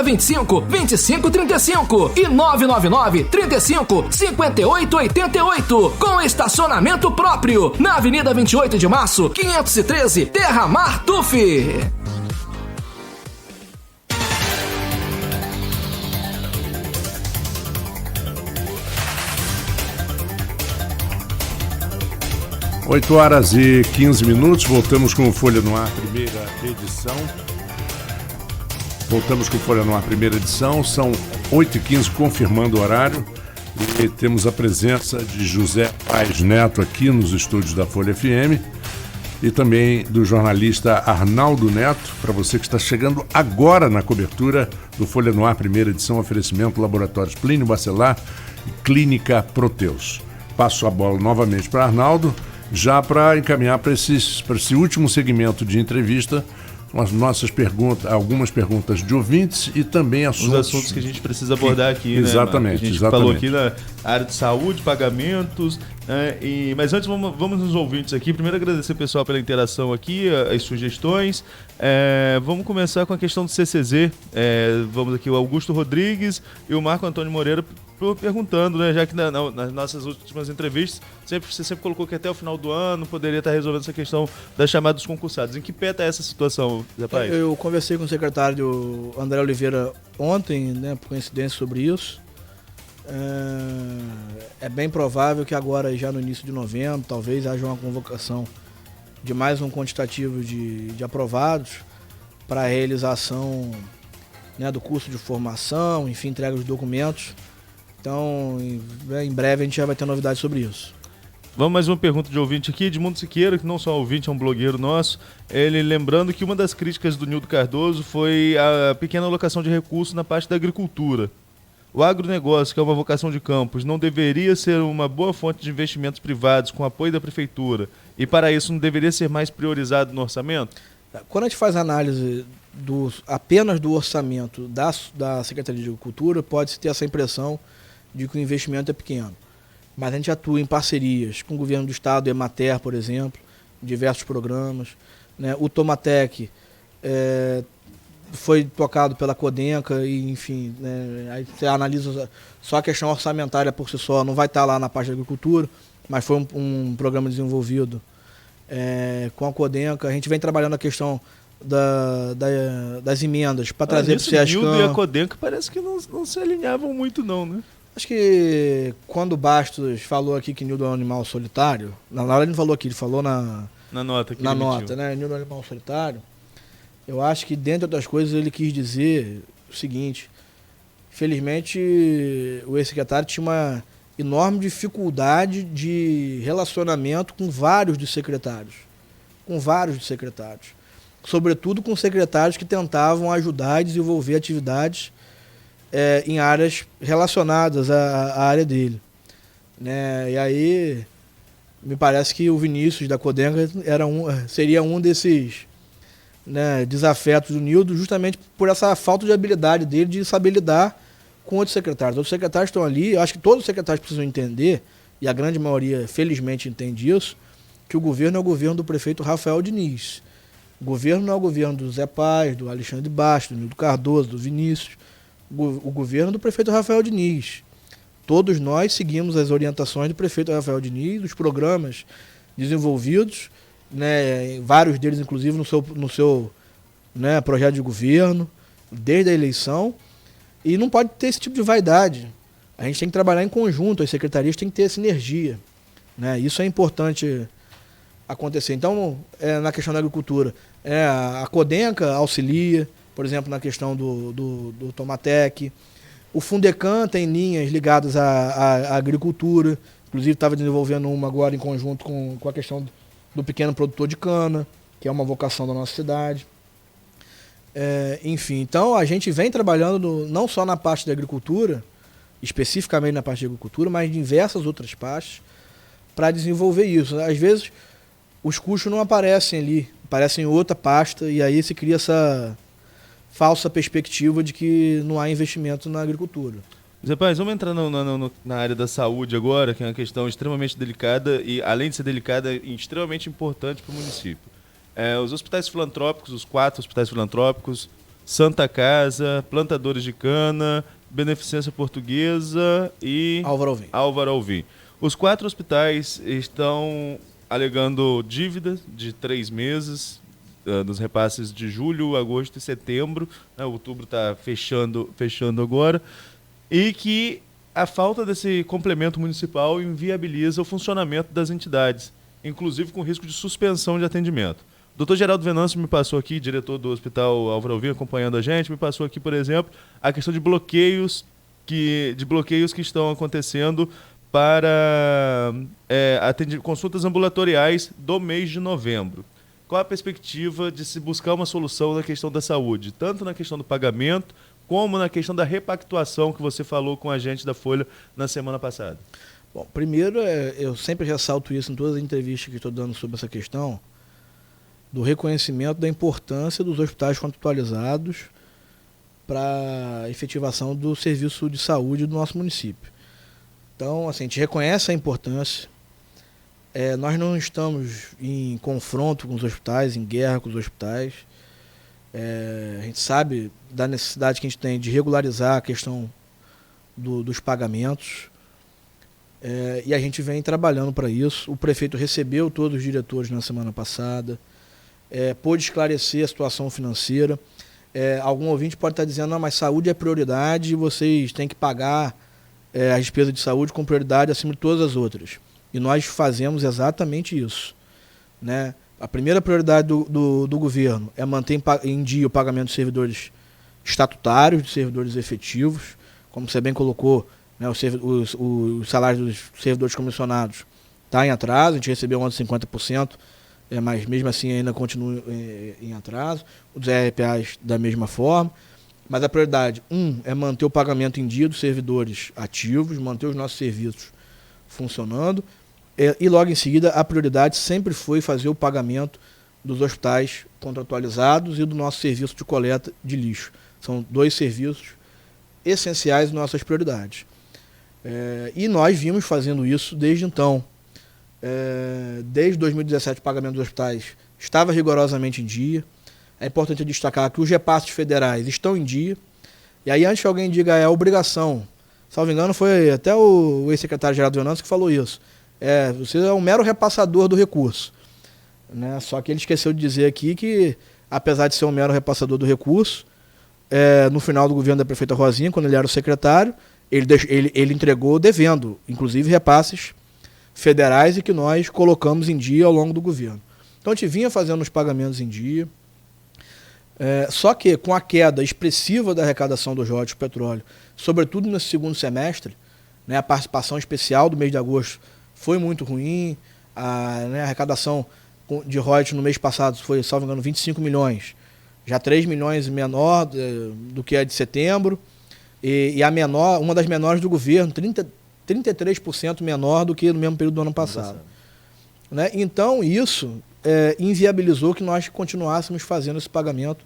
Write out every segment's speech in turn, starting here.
25 25 35 e 999 35 58 88 com estacionamento próprio na Avenida 28 de Março 513 Terra Mar Tuf. 8h15, voltamos com o Folha no Ar, primeira edição. São 8h15, confirmando o horário. E temos a presença de José Paes Neto aqui nos estúdios da Folha FM e também do jornalista Arnaldo Neto, para você que está chegando agora na cobertura do Folha no Ar, primeira edição, oferecimento Laboratórios Plínio Bacelar e Clínica Proteus. Passo a bola novamente para Arnaldo, já para encaminhar para esse último segmento de entrevista, com as nossas perguntas, algumas perguntas de ouvintes e também assuntos... Os assuntos que a gente precisa abordar aqui, né? Exatamente, a gente falou aqui na área de saúde, pagamentos, né? Mas antes vamos nos ouvintes aqui. Primeiro agradecer o pessoal pela interação aqui, as sugestões. Vamos começar com a questão do CCZ. Vamos aqui, o Augusto Rodrigues e o Marco Antônio Moreira perguntando, né? Já que nas nossas últimas entrevistas você sempre colocou que até o final do ano poderia estar resolvendo essa questão da chamada dos concursados. Em que pé está essa situação, Zé Paes? Eu conversei com o secretário André Oliveira ontem, né, por coincidência, sobre isso. É bem provável que agora, já no início de novembro, talvez haja uma convocação de mais um quantitativo de aprovados para a realização, né, do curso de formação, enfim, entrega dos documentos. Então, em breve a gente já vai ter novidades sobre isso. Vamos mais uma pergunta de ouvinte aqui, Edmundo Siqueira, que não só é ouvinte, é um blogueiro nosso. Ele lembrando que uma das críticas do Nildo Cardoso foi a pequena alocação de recursos na parte da agricultura. O agronegócio, que é uma vocação de Campos, não deveria ser uma boa fonte de investimentos privados com apoio da prefeitura e para isso não deveria ser mais priorizado no orçamento? Quando a gente faz análise apenas do orçamento da Secretaria de Agricultura, pode-se ter essa impressão de que o investimento é pequeno. Mas a gente atua em parcerias com o governo do estado, Emater, por exemplo, diversos programas, né? O Tomatec foi tocado pela Codenca e, enfim, né? Aí você analisa só a questão orçamentária por si só, não vai estar lá na parte da agricultura, mas foi um programa desenvolvido com a Codenca. A gente vem trabalhando a questão das emendas para trazer para o SESCAM. O Nildo e a Codenca parece que não se alinhavam muito não, né? Acho que quando o Bastos falou aqui que Nildo é um animal solitário, na hora ele não falou aqui, ele falou na nota que na ele nota, emitiu, né? Nildo é um animal solitário. Eu acho que, dentre outras coisas, ele quis dizer o seguinte: infelizmente, o ex-secretário tinha uma enorme dificuldade de relacionamento com vários dos secretários. Sobretudo com secretários que tentavam ajudar e desenvolver atividades em áreas relacionadas à área dele, né? E aí me parece que o Vinícius da Codenca seria um desses, né, desafetos do Nildo, justamente por essa falta de habilidade dele de saber lidar com outros secretários. Outros secretários estão ali, eu acho que todos os secretários precisam entender, e a grande maioria felizmente entende isso, que o governo é o governo do prefeito Rafael Diniz. O governo não é o governo do Zé Paes, do Alexandre Bastos, do Nildo Cardoso, do Vinícius. O governo do prefeito Rafael Diniz. Todos nós seguimos as orientações do prefeito Rafael Diniz, os programas desenvolvidos, né, vários deles inclusive no seu né, projeto de governo, desde a eleição, e não pode ter esse tipo de vaidade. A gente tem que trabalhar em conjunto, as secretarias têm que ter sinergia, né? Isso é importante acontecer. Então, na questão da agricultura, a Codenca auxilia, por exemplo, na questão do Tomatec. O Fundecam tem linhas ligadas à agricultura, inclusive estava desenvolvendo uma agora em conjunto com a questão do pequeno produtor de cana, que é uma vocação da nossa cidade. Enfim, então a gente vem trabalhando não só na parte da agricultura, especificamente na parte da agricultura, mas em diversas outras partes, para desenvolver isso. Às vezes, os custos não aparecem ali, aparecem em outra pasta, e aí se cria essa falsa perspectiva de que não há investimento na agricultura. Zé Paes, vamos entrar na área da saúde agora, que é uma questão extremamente delicada e, além de ser delicada, extremamente importante para o município. Os hospitais filantrópicos, os 4 hospitais filantrópicos, Santa Casa, Plantadores de Cana, Beneficência Portuguesa e Álvaro Alvim. Os 4 hospitais estão alegando dívidas de 3 meses nos repasses de julho, agosto e setembro. Outubro está fechando agora. E que a falta desse complemento municipal inviabiliza o funcionamento das entidades, inclusive com risco de suspensão de atendimento. O Dr. Geraldo Venâncio me passou aqui, diretor do Hospital Álvaro Alvim, acompanhando a gente, me passou aqui, por exemplo, a questão de bloqueios que estão acontecendo para consultas ambulatoriais do mês de novembro. Qual a perspectiva de se buscar uma solução na questão da saúde, tanto na questão do pagamento, como na questão da repactuação que você falou com a gente da Folha na semana passada? Bom, primeiro, eu sempre ressalto isso em todas as entrevistas que estou dando sobre essa questão, do reconhecimento da importância dos hospitais contratualizados para a efetivação do serviço de saúde do nosso município. Então, assim, a gente reconhece a importância. Nós não estamos em confronto com os hospitais, em guerra com os hospitais. A gente sabe da necessidade que a gente tem de regularizar a questão dos pagamentos. E a gente vem trabalhando para isso. O prefeito recebeu todos os diretores na semana passada. Pôde esclarecer a situação financeira. Algum ouvinte pode estar dizendo, não, mas saúde é prioridade e vocês têm que pagar as despesas de saúde com prioridade acima de todas as outras. E nós fazemos exatamente isso, né? A primeira prioridade do governo é manter em dia o pagamento de servidores estatutários, de servidores efetivos, como você bem colocou, né, os salários dos servidores comissionados está em atraso, a gente recebeu ontem 50%, mas mesmo assim ainda continua em atraso, os RPAs da mesma forma, mas a prioridade, é manter o pagamento em dia dos servidores ativos, manter os nossos serviços funcionando, e logo em seguida a prioridade sempre foi fazer o pagamento dos hospitais contratualizados e do nosso serviço de coleta de lixo. São 2 serviços essenciais em nossas prioridades. E nós vimos fazendo isso desde então. Desde 2017 o pagamento dos hospitais estava rigorosamente em dia. É importante destacar que os repasses federais estão em dia. E aí, antes que alguém diga é obrigação, salvo engano, foi até o ex-secretário Geraldo Venâncio que falou isso. Você é um mero repassador do recurso, né? Só que ele esqueceu de dizer aqui que, apesar de ser um mero repassador do recurso, no final do governo da prefeita Rosinha, quando ele era o secretário, ele entregou devendo, inclusive repasses federais, e que nós colocamos em dia ao longo do governo. Então a gente vinha fazendo os pagamentos em dia, só que com a queda expressiva da arrecadação dos royalties do petróleo, sobretudo nesse segundo semestre, né, a participação especial do mês de agosto foi muito ruim, a arrecadação de royalties no mês passado foi, salvo engano, 25 milhões, já 3 milhões menor do que a de setembro, e a menor, uma das menores do governo, 33% menor do que no mesmo período do ano passado. Né? Então, isso inviabilizou que nós continuássemos fazendo esse pagamento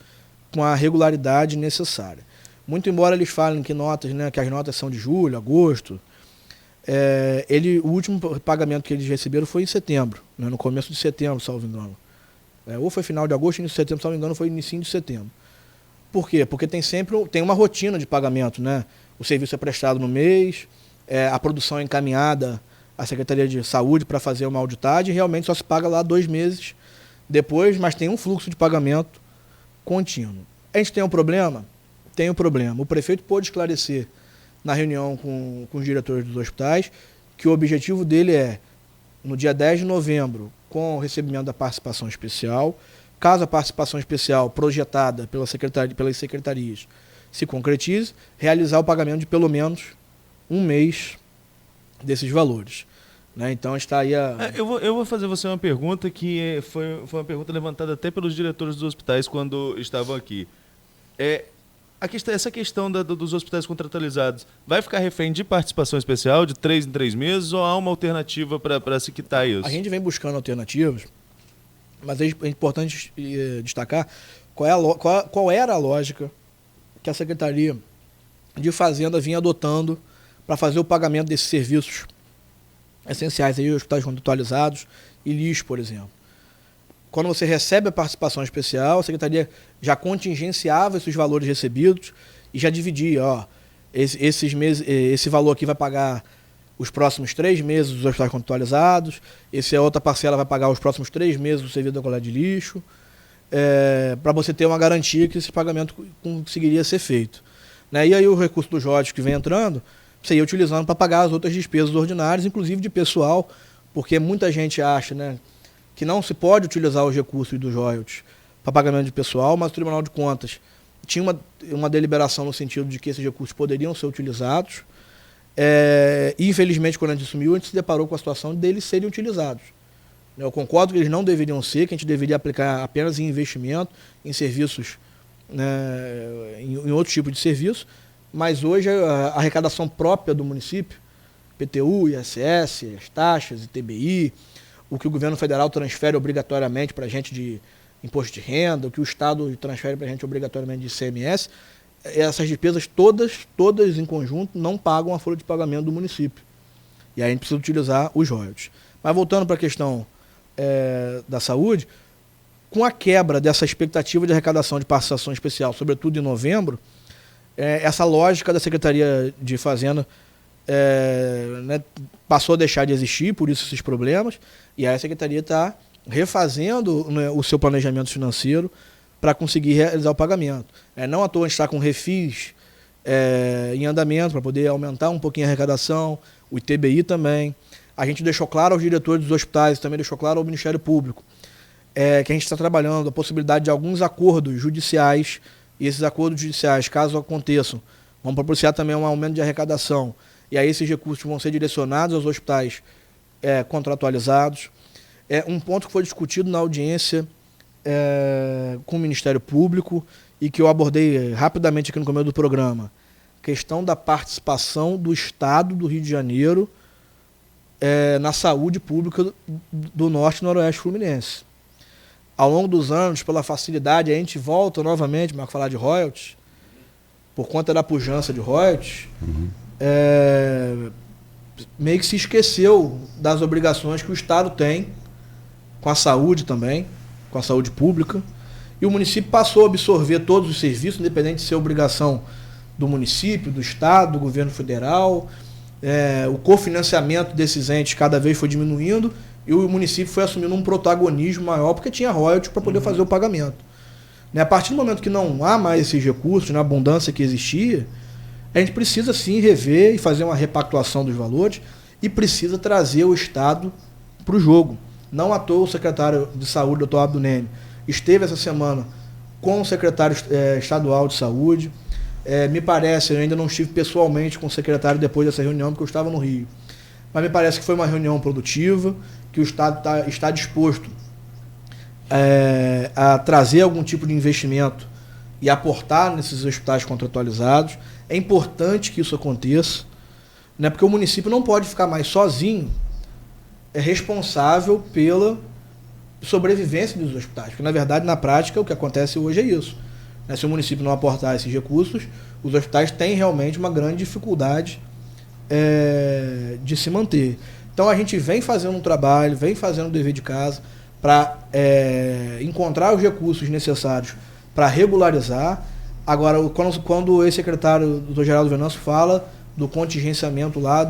com a regularidade necessária. Muito embora eles falem que que as notas são de julho, agosto, o último pagamento que eles receberam foi em setembro, né? No começo de setembro, salvo engano. Ou foi final de agosto, início de setembro, salvo engano, foi início de setembro. Por quê? Porque tem uma rotina de pagamento, né? O serviço é prestado no mês, a produção é encaminhada à Secretaria de Saúde para fazer uma auditagem, e realmente só se paga lá 2 meses depois, mas tem um fluxo de pagamento contínuo. A gente tem um problema? Tem um problema. O prefeito pôde esclarecer na reunião com os diretores dos hospitais que o objetivo dele no dia 10 de novembro, com o recebimento da participação especial, caso a participação especial projetada pelas secretarias se concretize, realizar o pagamento de pelo menos 1 mês desses valores. Né? Então está aí eu vou fazer você uma pergunta que foi uma pergunta levantada até pelos diretores dos hospitais quando estavam aqui. Essa questão dos hospitais contratualizados vai ficar refém de participação especial de 3 em 3 meses, ou há uma alternativa para se quitar isso? A gente vem buscando alternativas, mas é importante destacar qual era a lógica que a Secretaria de Fazenda vinha adotando para fazer o pagamento desses serviços essenciais, aí, hospitais contratualizados e lixo, por exemplo. quando você recebe a participação especial, a Secretaria já contingenciava esses valores recebidos e já dividia, ó, esse valor aqui vai pagar os próximos 3 meses dos hospitais contratualizados, essa outra parcela vai pagar os próximos 3 meses do serviço da coleta de lixo, para você ter uma garantia que esse pagamento conseguiria ser feito. Né? E aí o recurso dos royalties que vem entrando, você ia utilizando para pagar as outras despesas ordinárias, inclusive de pessoal, porque muita gente acha, né, que não se pode utilizar os recursos dos royalties para pagamento de pessoal, mas o Tribunal de Contas tinha uma deliberação no sentido de que esses recursos poderiam ser utilizados. E infelizmente, quando a gente assumiu, a gente se deparou com a situação deles serem utilizados. Eu concordo que eles não deveriam ser, que a gente deveria aplicar apenas em investimento, em serviços, né, em outro tipo de serviço, mas hoje a arrecadação própria do município, PTU, ISS, as taxas, ITBI, o que o governo federal transfere obrigatoriamente para a gente de imposto de renda, o que o Estado transfere para a gente obrigatoriamente de ICMS, essas despesas todas em conjunto não pagam a folha de pagamento do município. E aí a gente precisa utilizar os royalties. Mas voltando para a questão da saúde, com a quebra dessa expectativa de arrecadação de participação especial, sobretudo em novembro, essa lógica da Secretaria de Fazenda né, passou a deixar de existir, por isso esses problemas, e aí a Secretaria está refazendo, né, o seu planejamento financeiro para conseguir realizar o pagamento. Não à toa a gente está com refis em andamento para poder aumentar um pouquinho a arrecadação, o ITBI também. A gente deixou claro aos diretores dos hospitais, também deixou claro ao Ministério Público, que a gente está trabalhando a possibilidade de alguns acordos judiciais, e esses acordos judiciais, caso aconteçam, vão propiciar também um aumento de arrecadação, e aí esses recursos vão ser direcionados aos hospitais contratualizados. Um ponto que foi discutido na audiência com o Ministério Público e que eu abordei rapidamente aqui no começo do programa, questão da participação do Estado do Rio de Janeiro na saúde pública do Norte e Noroeste Fluminense. Ao longo dos anos, pela facilidade, a gente volta novamente, Marco, falar de royalties, por conta da pujança de royalties, meio que se esqueceu das obrigações que o Estado tem com a saúde também, com a saúde pública, e o município passou a absorver todos os serviços, independente de ser obrigação do município, do Estado, do governo federal. O cofinanciamento desses entes cada vez foi diminuindo e o município foi assumindo um protagonismo maior porque tinha royalties para poder fazer o pagamento. A partir do momento que não há mais esses recursos, na abundância que existia, a gente precisa sim rever e fazer uma repactuação dos valores e precisa trazer o Estado para o jogo. Não à toa o secretário de Saúde, doutor Abdo Neme, esteve essa semana com o secretário estadual de Saúde. Me parece, eu ainda não estive pessoalmente com o secretário depois dessa reunião, porque eu estava no Rio, mas me parece que foi uma reunião produtiva, que o Estado está disposto a trazer algum tipo de investimento e aportar nesses hospitais contratualizados. É importante que isso aconteça, né, porque o município não pode ficar mais sozinho responsável pela sobrevivência dos hospitais, porque na verdade, na prática, o que acontece hoje é isso. Se o município não aportar esses recursos, os hospitais têm realmente uma grande dificuldade de se manter. Então a gente vem fazendo um trabalho, vem fazendo o dever de casa para encontrar os recursos necessários para regularizar. Agora, quando o ex-secretário, doutor Geraldo Venâncio, fala do contingenciamento lá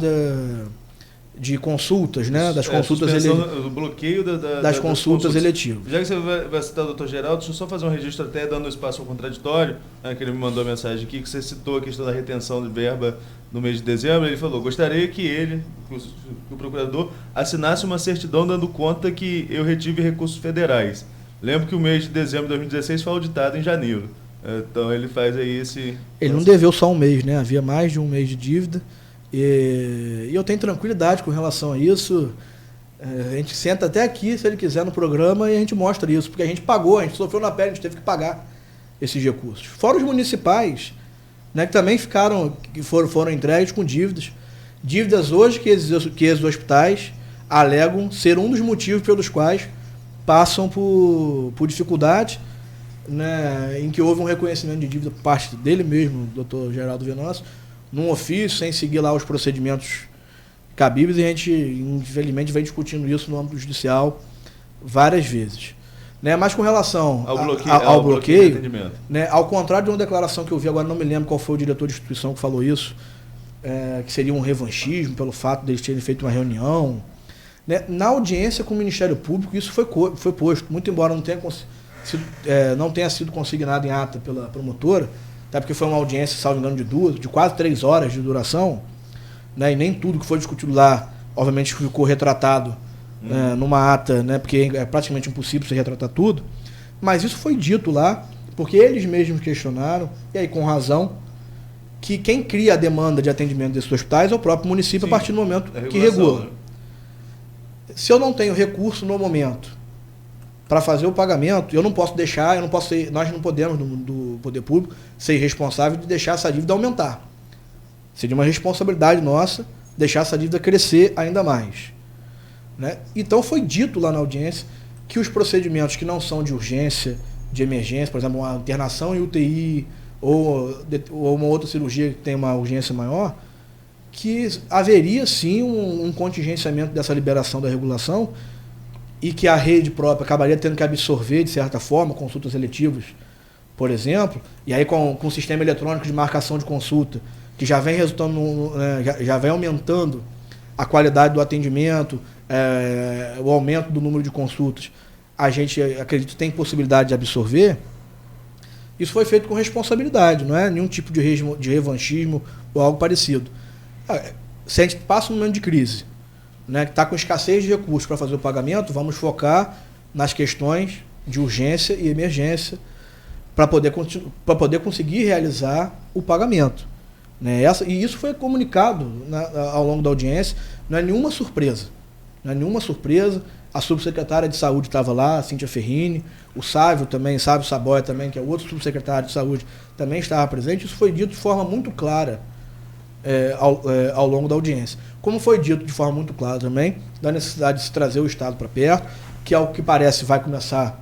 de consultas, né? Das consultas do bloqueio das consultas eletivas. Já que você vai citar o doutor Geraldo, deixa eu só fazer um registro, até dando espaço ao contraditório, que ele me mandou a mensagem aqui, que você citou a questão da retenção de verba no mês de dezembro. Ele falou: gostaria que o procurador, assinasse uma certidão dando conta que eu retive recursos federais. Lembro que o mês de dezembro de 2016 foi auditado em janeiro. Então ele faz aí esse... Ele não deveu só um mês, né? Havia mais de um mês de dívida. E eu tenho tranquilidade com relação a isso. A gente senta até aqui, se ele quiser, no programa, e a gente mostra isso, porque a gente pagou, a gente sofreu na pele, a gente teve que pagar esses recursos. Fora os municipais, né, que também foram entregues com dívidas. Dívidas hoje que esses hospitais alegam ser um dos motivos pelos quais passam por dificuldade, né, em que houve um reconhecimento de dívida por parte dele mesmo, doutor Geraldo Venâncio, num ofício, sem seguir lá os procedimentos cabíveis, e a gente, infelizmente, vem discutindo isso no âmbito judicial várias vezes. Né? Mas com relação ao bloqueio, né? Ao contrário de uma declaração que eu vi, agora não me lembro qual foi o diretor de instituição que falou isso, que seria um revanchismo pelo fato deles terem feito uma reunião. Né? Na audiência com o Ministério Público, isso foi posto, muito embora não tenha sido consignado em ata pela promotora, até porque foi uma audiência, salvo engano, de quase 3 horas de duração, né? E nem tudo que foi discutido lá, obviamente, ficou retratado numa ata, né? Porque é praticamente impossível você retratar tudo, mas isso foi dito lá, porque eles mesmos questionaram, e aí com razão, que quem cria a demanda de atendimento desses hospitais é o próprio município. Sim, a partir do momento que regula. Né? Se eu não tenho recurso no momento para fazer o pagamento, eu não posso deixar, nós não podemos, do poder público, ser responsável de deixar essa dívida aumentar. Seria uma responsabilidade nossa deixar essa dívida crescer ainda mais. Né? Então foi dito lá na audiência que os procedimentos que não são de urgência, de emergência, por exemplo, uma internação em UTI ou uma outra cirurgia que tem uma urgência maior, que haveria sim um contingenciamento dessa liberação da regulação e que a rede própria acabaria tendo que absorver, de certa forma, consultas eletivas, por exemplo, e aí com o sistema eletrônico de marcação de consulta, que já vem resultando, já vem aumentando a qualidade do atendimento, o aumento do número de consultas, a gente, acredito, tem possibilidade de absorver. Isso foi feito com responsabilidade, não é nenhum tipo de revanchismo ou algo parecido. Se a gente passa um momento de crise, né, que está com escassez de recursos para fazer o pagamento, vamos focar nas questões de urgência e emergência para poder conseguir realizar o pagamento. Né? E isso foi comunicado ao longo da audiência, não é nenhuma surpresa. Não é nenhuma surpresa. A subsecretária de Saúde estava lá, a Cíntia Ferrini, o Sávio Saboia também, que é outro subsecretário de Saúde, também estava presente. Isso foi dito de forma muito clara ao longo da audiência. Como foi dito de forma muito clara também, da necessidade de se trazer o Estado para perto, que ao que parece vai começar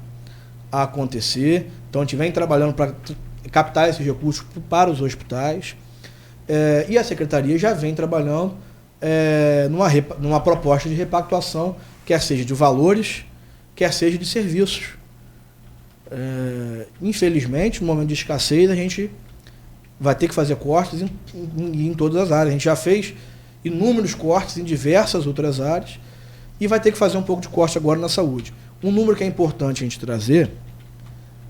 a acontecer. Então a gente vem trabalhando para captar esses recursos para os hospitais, e a Secretaria já vem trabalhando numa proposta de repactuação, quer seja de valores, quer seja de serviços. Infelizmente, no momento de escassez, a gente vai ter que fazer cortes em todas as áreas. A gente já fez inúmeros cortes em diversas outras áreas e vai ter que fazer um pouco de corte agora na saúde. Um número que é importante a gente trazer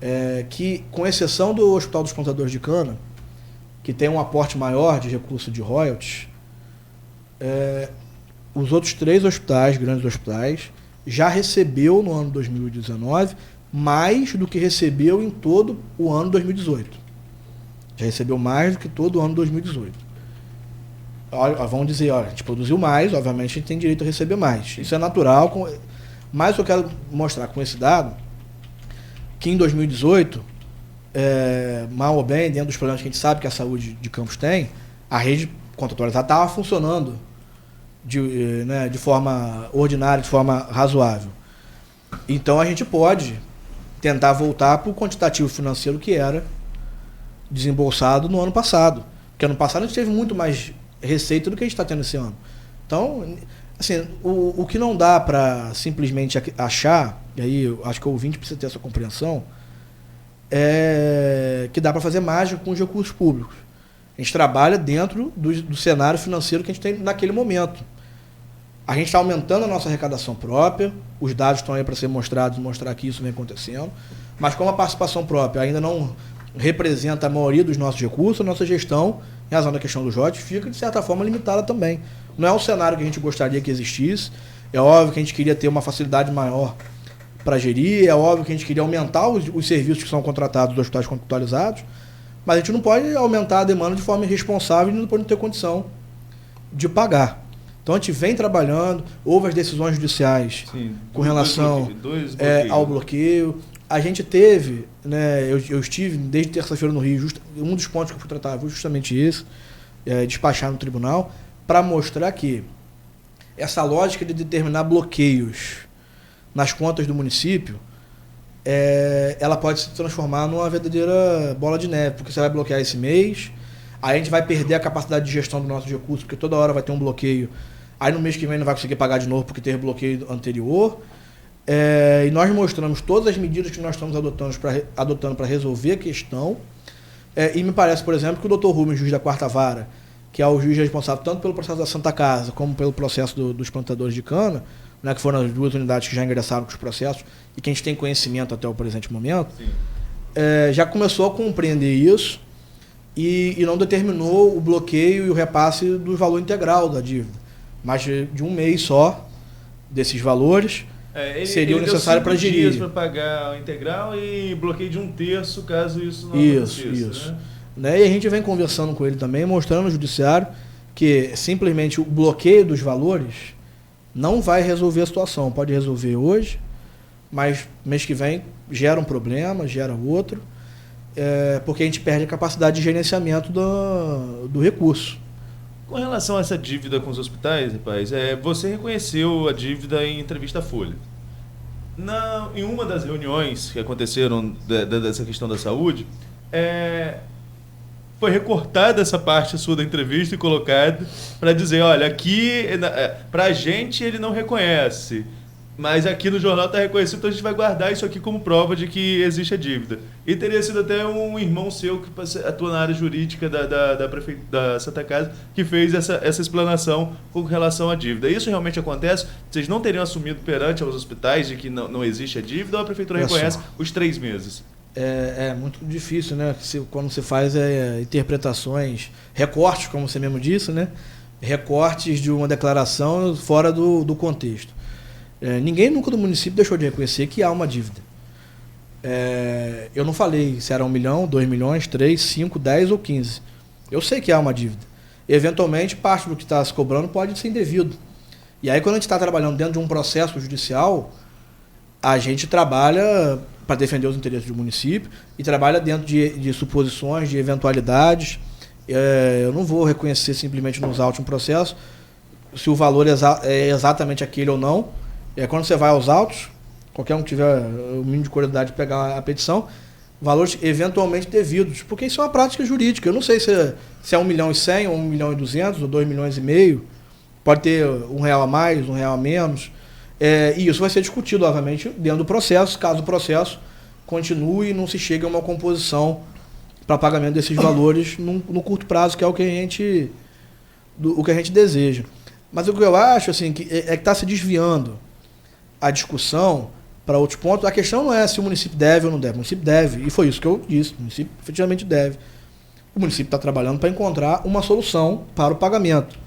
é que, com exceção do Hospital dos Plantadores de Cana, que tem um aporte maior de recurso de royalties, os outros 3 hospitais, grandes hospitais, já recebeu no ano 2019 mais do que recebeu em todo o ano 2018. Já recebeu mais do que todo o ano 2018. Vamos dizer, olha, a gente produziu mais, obviamente a gente tem direito a receber mais. Isso é natural, mas eu quero mostrar com esse dado que em 2018, mal ou bem, dentro dos problemas que a gente sabe que a saúde de Campos tem, a rede contratualizada estava funcionando de forma ordinária, de forma razoável. Então a gente pode tentar voltar para o quantitativo financeiro que era desembolsado no ano passado. Porque ano passado a gente teve muito mais receita do que a gente está tendo esse ano. Então, assim, o que não dá para simplesmente achar, e aí eu acho que o ouvinte precisa ter essa compreensão, é que dá para fazer mágica com os recursos públicos. A gente trabalha dentro do cenário financeiro que a gente tem naquele momento. A gente está aumentando a nossa arrecadação própria, os dados estão aí para ser mostrados, mostrar que isso vem acontecendo, mas como a participação própria ainda não representa a maioria dos nossos recursos, a nossa gestão, em razão da questão do JOT, fica de certa forma limitada também. Não é o cenário que a gente gostaria que existisse, é óbvio que a gente queria ter uma facilidade maior para gerir, é óbvio que a gente queria aumentar os serviços que são contratados dos hospitais contratualizados, mas a gente não pode aumentar a demanda de forma irresponsável e não pode ter condição de pagar. Então a gente vem trabalhando, houve as decisões judiciais com relação ao bloqueio. A gente teve, né, eu estive desde terça-feira no Rio, um dos pontos que eu fui tratar foi justamente isso, despachar no tribunal, para mostrar que essa lógica de determinar bloqueios nas contas do município, ela pode se transformar numa verdadeira bola de neve, porque você vai bloquear esse mês, aí a gente vai perder a capacidade de gestão dos nossos recursos, porque toda hora vai ter um bloqueio, aí no mês que vem não vai conseguir pagar de novo porque teve bloqueio anterior, E nós mostramos todas as medidas que nós estamos adotando para resolver a questão. E me parece, por exemplo, que o Dr. Rubens, juiz da 4ª Vara, que é o juiz responsável tanto pelo processo da Santa Casa como pelo processo dos plantadores de cana, né, que foram as 2 unidades que já ingressaram com os processos e que a gente tem conhecimento até o presente momento, já começou a compreender isso e não determinou o bloqueio e o repasse do valor integral da dívida, mas de um mês só desses valores seria necessário para gerir. Dias para pagar o integral e bloqueio de 1/3 caso isso não aconteça. Isso. Né? E a gente vem conversando com ele também, mostrando no judiciário que simplesmente o bloqueio dos valores não vai resolver a situação. Pode resolver hoje, mas mês que vem gera um problema, gera outro, porque a gente perde a capacidade de gerenciamento do recurso. Com relação a essa dívida com os hospitais, rapaz, você reconheceu a dívida em entrevista à Folha. Em uma das reuniões que aconteceram dessa questão da saúde, foi recortada essa parte sua da entrevista e colocada para dizer, olha, aqui, para a gente ele não reconhece, mas aqui no jornal está reconhecido, então a gente vai guardar isso aqui como prova de que existe a dívida. E teria sido até um irmão seu que atua na área jurídica da Santa Casa que fez essa explanação com relação à dívida. Isso realmente acontece? Vocês não teriam assumido perante aos hospitais de que não existe a dívida ou a Prefeitura reconhece os 3 meses? É muito difícil, né? Quando você faz interpretações, recortes, como você mesmo disse, né? Recortes de uma declaração fora do contexto. Ninguém nunca do município deixou de reconhecer que há uma dívida. Eu não falei se era 1 milhão, 2 milhões, 3, 5, 10 ou 15. Eu sei que há uma dívida. Eventualmente, parte do que está se cobrando pode ser indevido. E aí, quando a gente está trabalhando dentro de um processo judicial, a gente trabalha para defender os interesses do município e trabalha dentro de suposições, de eventualidades. Eu não vou reconhecer simplesmente nos autos um processo se o valor é exatamente aquele ou não. Quando você vai aos autos, qualquer um que tiver o mínimo de curiosidade de pegar a petição, valores eventualmente devidos, porque isso é uma prática jurídica. Eu não sei se é 1 milhão e 100, ou 1 milhão e 200, ou 2 milhões e meio, pode ter R$1 a mais, R$1 a menos, e isso vai ser discutido, obviamente, dentro do processo, caso o processo continue e não se chegue a uma composição para pagamento desses valores no curto prazo, que é o que a gente deseja. Mas o que eu acho assim, que está se desviando a discussão para outros pontos. A questão não é se o município deve ou não deve. O município deve, e foi isso que eu disse. O município efetivamente deve. O município está trabalhando para encontrar uma solução para o pagamento.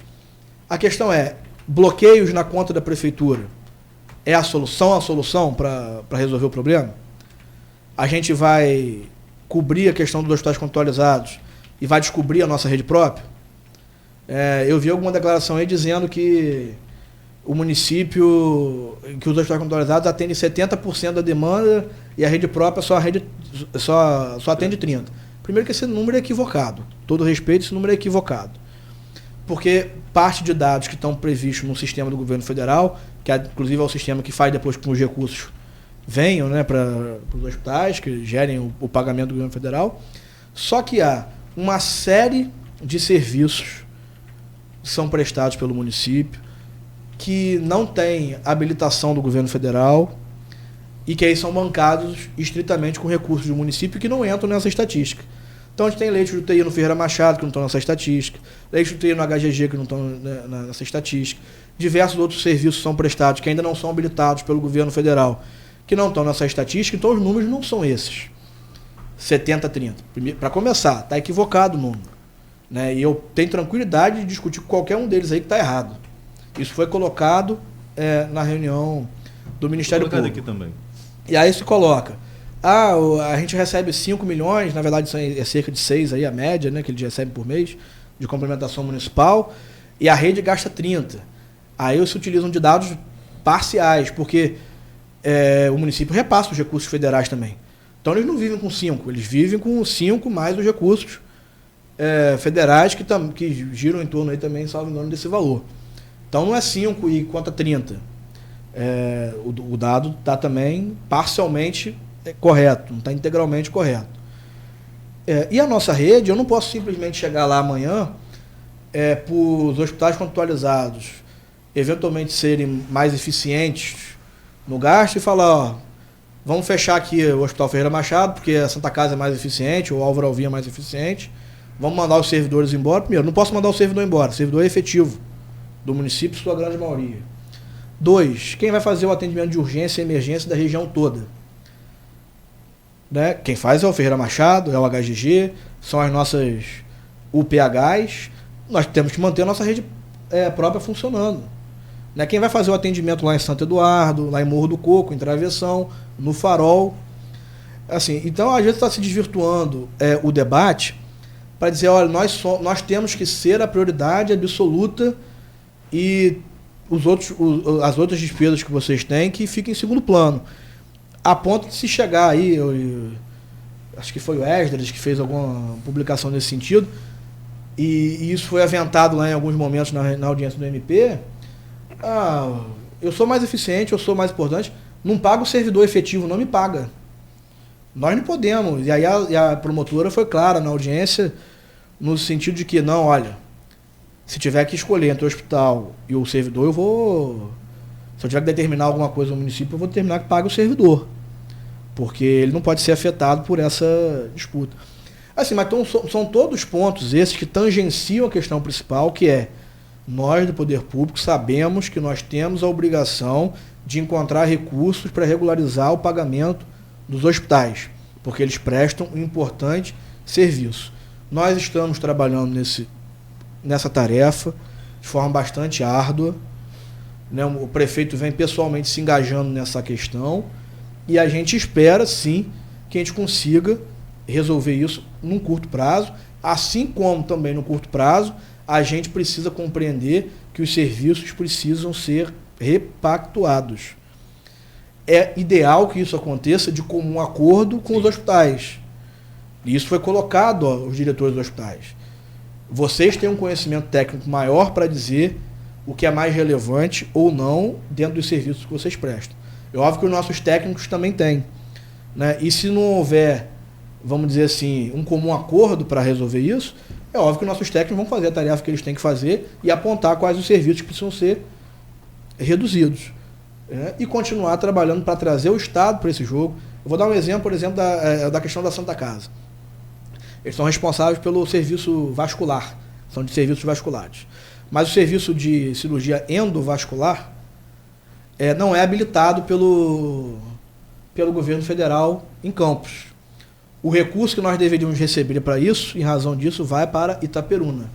A questão é, bloqueios na conta da prefeitura é a solução para resolver o problema? A gente vai cobrir a questão dos hospitais contratualizados e vai descobrir a nossa rede própria? Eu vi alguma declaração aí dizendo que o município, que os hospitais contratualizados atendem 70% da demanda e a rede própria só atende 30%. Primeiro que esse número é equivocado. Todo respeito, esse número é equivocado. Porque parte de dados que estão previstos no sistema do governo federal, que inclusive é o sistema que faz depois com os recursos venham, né, para os hospitais, que gerem o pagamento do governo federal, só que há uma série de serviços que são prestados pelo município, que não tem habilitação do governo federal e que aí são bancados estritamente com recursos do município que não entram nessa estatística. Então a gente tem leitos de UTI no Ferreira Machado que não estão nessa estatística, leitos de UTI no HGG que não estão nessa estatística, diversos outros serviços são prestados que ainda não são habilitados pelo governo federal, que não estão nessa estatística, então os números não são esses. 70-30. Para começar, está equivocado o número. Né? E eu tenho tranquilidade de discutir com qualquer um deles aí que está errado. Isso foi colocado na reunião do Ministério Público. Aqui também. E aí se coloca, a gente recebe 5 milhões, na verdade isso é cerca de 6 aí, a média, né, que eles recebem por mês, de complementação municipal, e a rede gasta 30. Aí se utilizam de dados parciais, porque o município repassa os recursos federais também. Então eles não vivem com 5, eles vivem com 5 mais os recursos federais que giram em torno aí também, salvo engano, desse valor. Então não é 5 e quanto a 30. O dado está também parcialmente correto, não está integralmente correto. E a nossa rede, eu não posso simplesmente chegar lá amanhã para os hospitais contratualizados eventualmente serem mais eficientes no gasto e falar, ó, vamos fechar aqui o Hospital Ferreira Machado, porque a Santa Casa é mais eficiente, o Álvaro Alvim é mais eficiente. Vamos mandar os servidores embora. Primeiro, não posso mandar o servidor embora. O servidor é efetivo do município, sua grande maioria. 2, quem vai fazer o atendimento de urgência e emergência da região toda? Né? Quem faz é o Ferreira Machado, é o HGG, são as nossas UPHs. Nós temos que manter a nossa rede própria funcionando. Né? Quem vai fazer o atendimento lá em Santo Eduardo, lá em Morro do Coco, em Travessão, no Farol. Assim, então, às vezes está se desvirtuando o debate para dizer, olha, nós temos que ser a prioridade absoluta e as outras despesas que vocês têm que fiquem em segundo plano. A ponto de se chegar aí, acho que foi o Esdras que fez alguma publicação nesse sentido, e isso foi aventado lá em alguns momentos na audiência do MP. Eu sou mais eficiente, eu sou mais importante, não paga o servidor efetivo, não me paga. Nós não podemos. E aí a promotora foi clara na audiência, no sentido de que, não, olha, se tiver que escolher entre o hospital e o servidor, se eu tiver que determinar alguma coisa no município, eu vou determinar que pague o servidor. Porque ele não pode ser afetado por essa disputa. Assim, mas então, são todos pontos esses que tangenciam a questão principal, que é, nós do poder público sabemos que nós temos a obrigação de encontrar recursos para regularizar o pagamento dos hospitais, porque eles prestam um importante serviço. Nós estamos trabalhando nessa tarefa de forma bastante árdua, né? O prefeito vem pessoalmente se engajando nessa questão e a gente espera, sim, que a gente consiga resolver isso num curto prazo, assim como também no curto prazo a gente precisa compreender que os serviços precisam ser repactuados. É ideal que isso aconteça de comum acordo com os hospitais. E isso foi colocado aos diretores dos hospitais. Vocês têm um conhecimento técnico maior para dizer o que é mais relevante ou não dentro dos serviços que vocês prestam. É óbvio que os nossos técnicos também têm. Né? E se não houver, vamos dizer assim, um comum acordo para resolver isso, é óbvio que os nossos técnicos vão fazer a tarefa que eles têm que fazer e apontar quais os serviços que precisam ser reduzidos. E continuar trabalhando para trazer o Estado para esse jogo. Eu vou dar um exemplo, por exemplo, da questão da Santa Casa. Eles são responsáveis pelo serviço vascular, são de serviços vasculares. Mas o serviço de cirurgia endovascular não é habilitado pelo governo federal em Campos. O recurso que nós deveríamos receber para isso, em razão disso, vai para Itaperuna.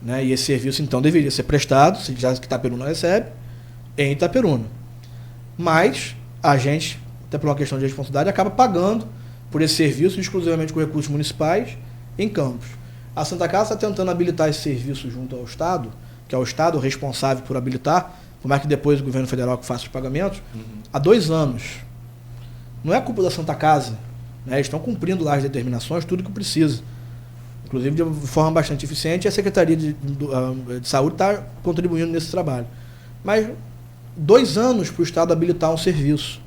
Né? E esse serviço, então, deveria ser prestado, já que Itaperuna recebe, em Itaperuna. Mas a gente, até por uma questão de responsabilidade, acaba pagando por esse serviço exclusivamente com recursos municipais em Campos. A Santa Casa está tentando habilitar esse serviço junto ao Estado, que é o Estado responsável por habilitar, por mais que depois o governo federal que faça os pagamentos, há 2 anos. Não é culpa da Santa Casa. Né? Eles estão cumprindo lá as determinações, tudo que precisa. Inclusive de forma bastante eficiente, e a Secretaria de Saúde está contribuindo nesse trabalho. Mas 2 anos para o Estado habilitar um serviço.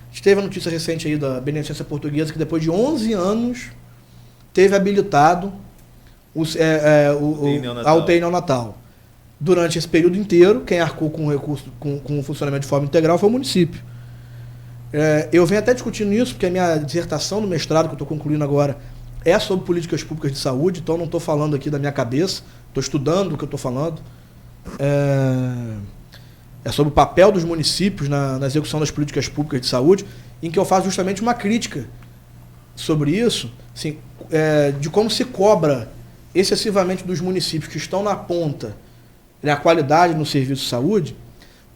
A gente teve a notícia recente aí da Beneficência Portuguesa, que depois de 11 anos teve habilitado a UTI neonatal. Durante esse período inteiro, quem arcou com o recurso, com o funcionamento de forma integral foi o município. Eu venho até discutindo isso, porque a minha dissertação no mestrado, que eu estou concluindo agora, é sobre políticas públicas de saúde, então não estou falando aqui da minha cabeça, estou estudando o que eu estou falando. É sobre o papel dos municípios na execução das políticas públicas de saúde, em que eu faço justamente uma crítica sobre isso, assim, de como se cobra excessivamente dos municípios que estão na ponta, né, a qualidade no serviço de saúde,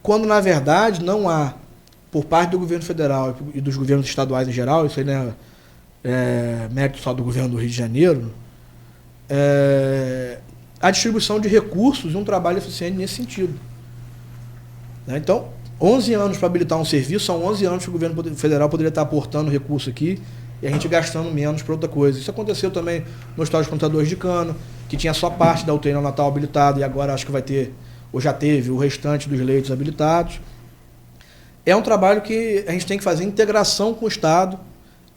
quando na verdade não há, por parte do governo federal e dos governos estaduais em geral, isso aí não é mérito só do governo do Rio de Janeiro, a distribuição de recursos e um trabalho eficiente nesse sentido. Então, 11 anos para habilitar um serviço, são 11 anos que o governo federal poderia estar aportando recurso aqui e a gente gastando menos para outra coisa. Isso aconteceu também no Hospital dos Plantadores de Cano, que tinha só parte da UTI neonatal habilitada e agora acho que vai ter, ou já teve, o restante dos leitos habilitados. É um trabalho que a gente tem que fazer integração com o Estado,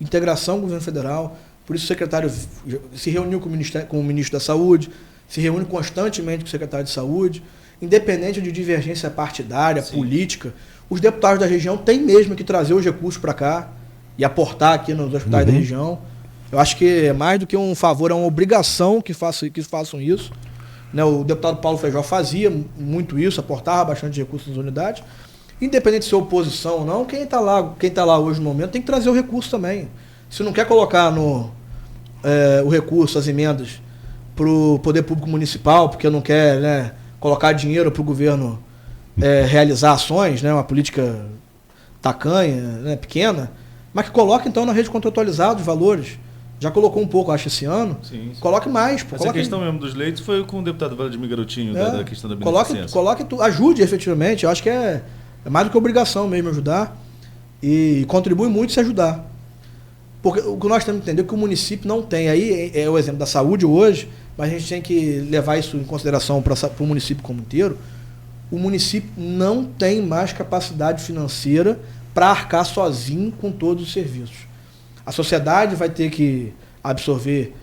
integração com o governo federal. Por isso o secretário se reuniu com o ministro da Saúde, se reúne constantemente com o secretário de Saúde, independente de divergência partidária, política. Os deputados da região têm mesmo que trazer os recursos para cá e aportar aqui nos hospitais da região. Eu acho que é mais do que um favor, é uma obrigação que façam isso. Né? O deputado Paulo Feijó fazia muito isso, aportava bastante recursos nas unidades. Independente de ser oposição ou não, quem está lá hoje no momento tem que trazer o recurso também. Se não quer colocar o recurso, as emendas, para o poder público municipal, porque não quer, né, colocar dinheiro para o governo realizar ações, né, uma política tacanha, né, pequena, mas que coloque então na rede contratualizada os valores. Já colocou um pouco, acho, esse ano. Sim. Coloque mais. Essa questão mesmo dos leitos foi com o deputado Vladimir Garotinho, da questão da beneficência. Ajude efetivamente. Eu acho que é mais do que obrigação mesmo ajudar. E contribui muito se ajudar. Porque o que nós temos que entender é que o município não tem. Aí é o exemplo da saúde hoje, mas a gente tem que levar isso em consideração para o município como inteiro. O município não tem mais capacidade financeira para arcar sozinho com todos os serviços. A sociedade vai ter que absorver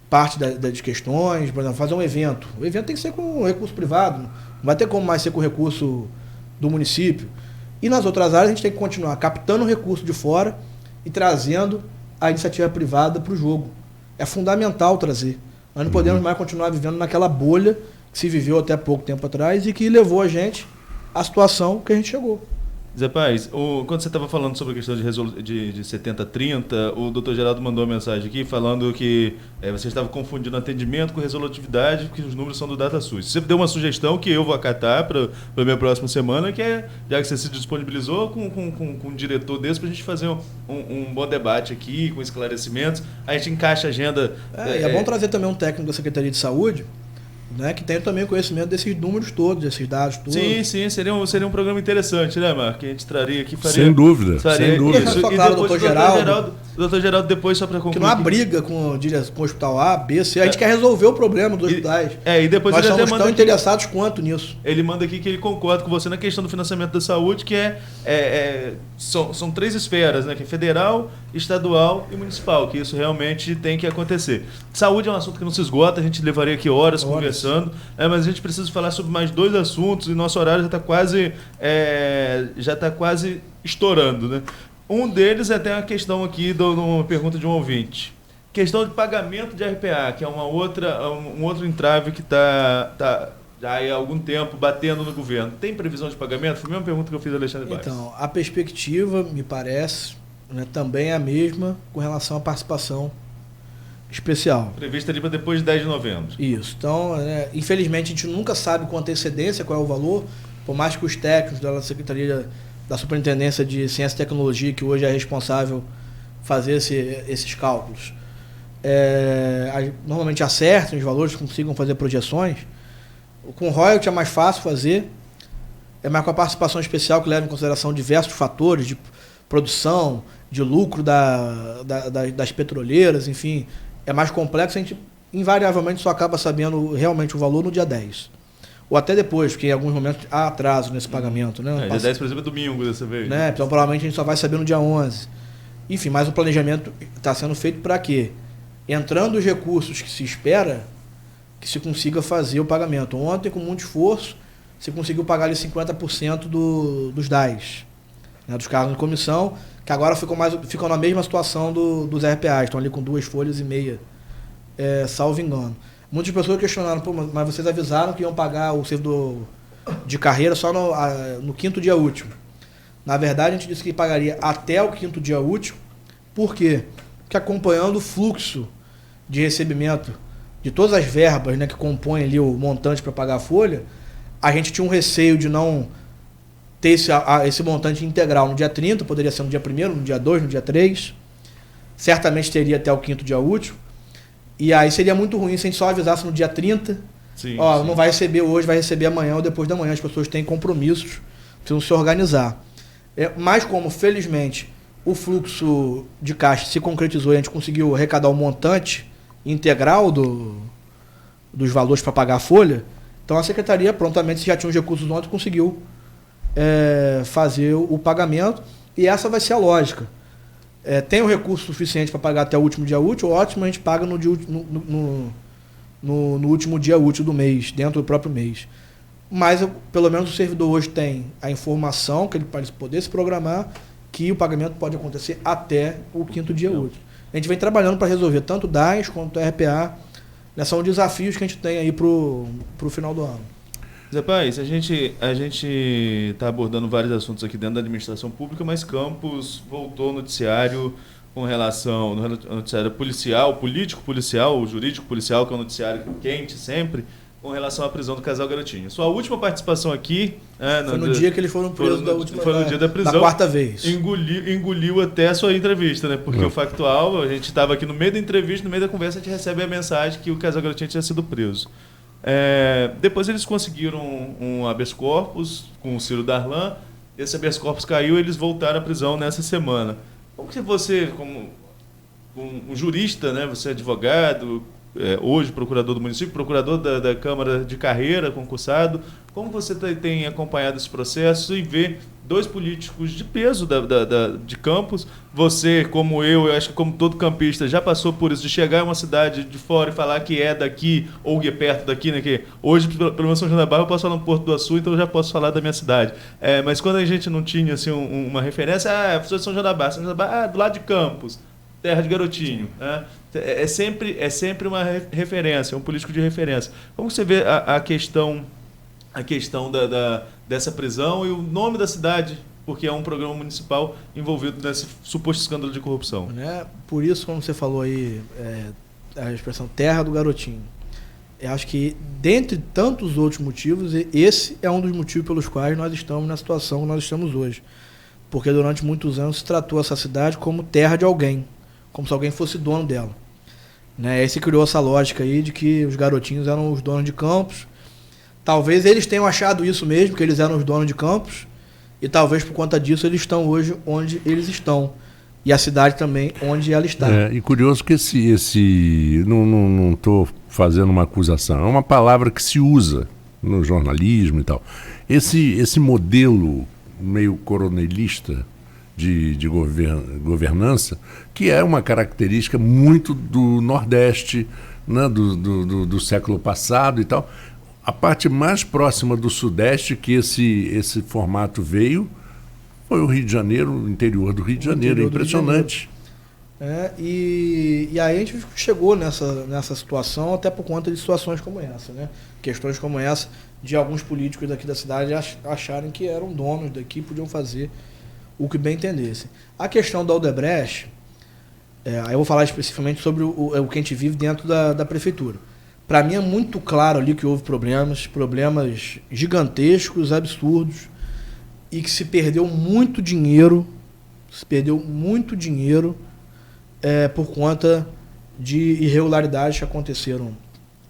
parte das questões, por exemplo, fazer um evento. O evento tem que ser com recurso privado, não vai ter como mais ser com recurso do município. E nas outras áreas a gente tem que continuar captando recurso de fora e trazendo a iniciativa privada para o jogo. É fundamental trazer. Nós não podemos mais continuar vivendo naquela bolha que se viveu até pouco tempo atrás e que levou a gente à situação que a gente chegou. Zé Paz, quando você estava falando sobre a questão de 70-30, o doutor Geraldo mandou uma mensagem aqui falando que você estava confundindo atendimento com resolutividade, que os números são do DataSUS. Você deu uma sugestão que eu vou acatar para a minha próxima semana, que é, já que você se disponibilizou com um diretor desse, para a gente fazer um bom debate aqui, com esclarecimentos, a gente encaixa a agenda. E é bom trazer também um técnico da Secretaria de Saúde, né, que tenha também conhecimento desses números todos, desses dados todos. Sim, seria um programa interessante, né, Marco? Que a gente traria aqui. Sem dúvida. Sem dúvida. Isso, claro, o doutor Geraldo, depois, só para concluir. Que não há briga com o hospital A, B, C. A gente quer resolver o problema dos hospitais. E depois nós ele somos tão interessados quanto nisso. Ele manda aqui que ele concorda com você na questão do financiamento da saúde, que são 3 esferas, né? Que é federal, estadual e municipal, que isso realmente tem que acontecer. Saúde é um assunto que não se esgota, a gente levaria aqui horas conversando, mas a gente precisa falar sobre mais 2 assuntos e nosso horário já está quase estourando, né? Um deles é até uma questão aqui, uma pergunta de um ouvinte. Questão de pagamento de RPA, que é um outro entrave que está já há algum tempo batendo no governo. Tem previsão de pagamento? Foi a mesma pergunta que eu fiz ao Alexandre Baixo. Então, a perspectiva, me parece, né, também é a mesma com relação à participação especial. Prevista ali para depois de 10 de novembro. Isso. Então, infelizmente, a gente nunca sabe com antecedência qual é o valor, por mais que os técnicos da Secretaria da Superintendência de Ciência e Tecnologia, que hoje é responsável fazer esses cálculos, normalmente acertam os valores, consigam fazer projeções. Com royalty é mais fácil fazer, mas com a participação especial, que leva em consideração diversos fatores de produção, de lucro das petroleiras, enfim, é mais complexo, a gente invariavelmente só acaba sabendo realmente o valor no dia 10. Ou até depois, porque em alguns momentos há atraso nesse pagamento. Né? Dia 10, por exemplo, é domingo dessa vez. Né? Então, provavelmente a gente só vai saber no dia 11. Enfim, mas o planejamento está sendo feito para quê? Entrando os recursos que se espera, que se consiga fazer o pagamento. Ontem, com muito esforço, se conseguiu pagar ali 50% dos DAIs, né? Dos cargos de comissão, que agora ficam na mesma situação dos RPAs, estão ali com 2,5 folhas, salvo engano. Muitas pessoas questionaram, mas vocês avisaram que iam pagar o servidor de carreira só no 5º dia útil. Na verdade, a gente disse que pagaria até o 5º dia útil. Por quê? Porque acompanhando o fluxo de recebimento de todas as verbas, né, que compõem ali o montante para pagar a folha, a gente tinha um receio de não ter esse montante integral no dia 30, poderia ser no dia 1º, no dia 2, no dia 3. Certamente teria até o 5º dia útil. E aí seria muito ruim se a gente só avisasse no dia 30. Sim. Não vai receber hoje, vai receber amanhã ou depois da manhã. As pessoas têm compromissos, precisam se organizar. Mas como, felizmente, o fluxo de caixa se concretizou e a gente conseguiu arrecadar o montante integral dos valores para pagar a folha, então a Secretaria prontamente, se já tinha os recursos ontem, conseguiu fazer o pagamento. E essa vai ser a lógica. Tem o recurso suficiente para pagar até o último dia útil, ótimo, a gente paga no último dia útil do mês, dentro do próprio mês. mas pelo menos o servidor hoje tem a informação que ele pode poder se programar que o pagamento pode acontecer até o 5º dia útil. A gente vem trabalhando para resolver tanto o DAS quanto o RPA. São desafios que a gente tem aí para o final do ano. Zé Paz, a gente está abordando vários assuntos aqui dentro da administração pública, mas Campos voltou ao noticiário com relação ao noticiário policial, político-policial, jurídico-policial, que é um noticiário quente sempre, com relação à prisão do casal Garotinho. Sua última participação aqui... foi no dia que eles foram presos foi no dia da prisão. Da 4ª vez. Engoliu até a sua entrevista, né? Porque o factual, a gente estava aqui no meio da entrevista, no meio da conversa, a gente recebe a mensagem que o casal Garotinho tinha sido preso. Depois eles conseguiram um habeas corpus com o Ciro Darlan. Esse habeas corpus caiu e eles voltaram à prisão nessa semana. Como que você, como um jurista, né? Você é advogado... hoje procurador do município, procurador da Câmara de Carreira, concursado. Como você tem acompanhado esse processo e vê 2 políticos de peso de Campos? Você, como eu acho que como todo campista, já passou por isso, de chegar em uma cidade de fora e falar que é daqui ou que é perto daqui, né? Que hoje, pelo menos São João da Barra, eu posso falar no Porto do Açu, então eu já posso falar da minha cidade. Mas quando a gente não tinha assim, uma referência, professor de São João da Barra, do lado de Campos, terra de Garotinho, né? É sempre uma referência, um político de referência. Como você vê a questão dessa prisão e o nome da cidade, porque é um programa municipal envolvido nesse suposto escândalo de corrupção? Por isso, como você falou aí, a expressão terra do Garotinho. Eu acho que, dentre tantos outros motivos, esse é um dos motivos pelos quais nós estamos na situação que nós estamos hoje. Porque durante muitos anos se tratou essa cidade como terra de alguém, como se alguém fosse dono dela. Aí se criou essa lógica aí de que os garotinhos eram os donos de Campos. Talvez eles tenham achado isso mesmo, que eles eram os donos de Campos, e talvez por conta disso eles estão hoje onde eles estão. E a cidade também onde ela está. E curioso que não estou fazendo uma acusação, é uma palavra que se usa no jornalismo e tal. Esse modelo meio coronelista de governança, que é uma característica muito do Nordeste, né, do século passado e tal. A parte mais próxima do Sudeste que esse formato veio foi o Rio de Janeiro, o interior do Rio de Janeiro. É impressionante. E aí a gente chegou nessa situação até por conta de situações como essa, né? Questões como essa de alguns políticos daqui da cidade acharem que eram donos daqui, podiam fazer o que bem entendessem. A questão da Odebrecht, aí eu vou falar especificamente sobre o que a gente vive dentro da prefeitura. Para mim é muito claro ali que houve problemas gigantescos, absurdos, e que se perdeu muito dinheiro por conta de irregularidades que aconteceram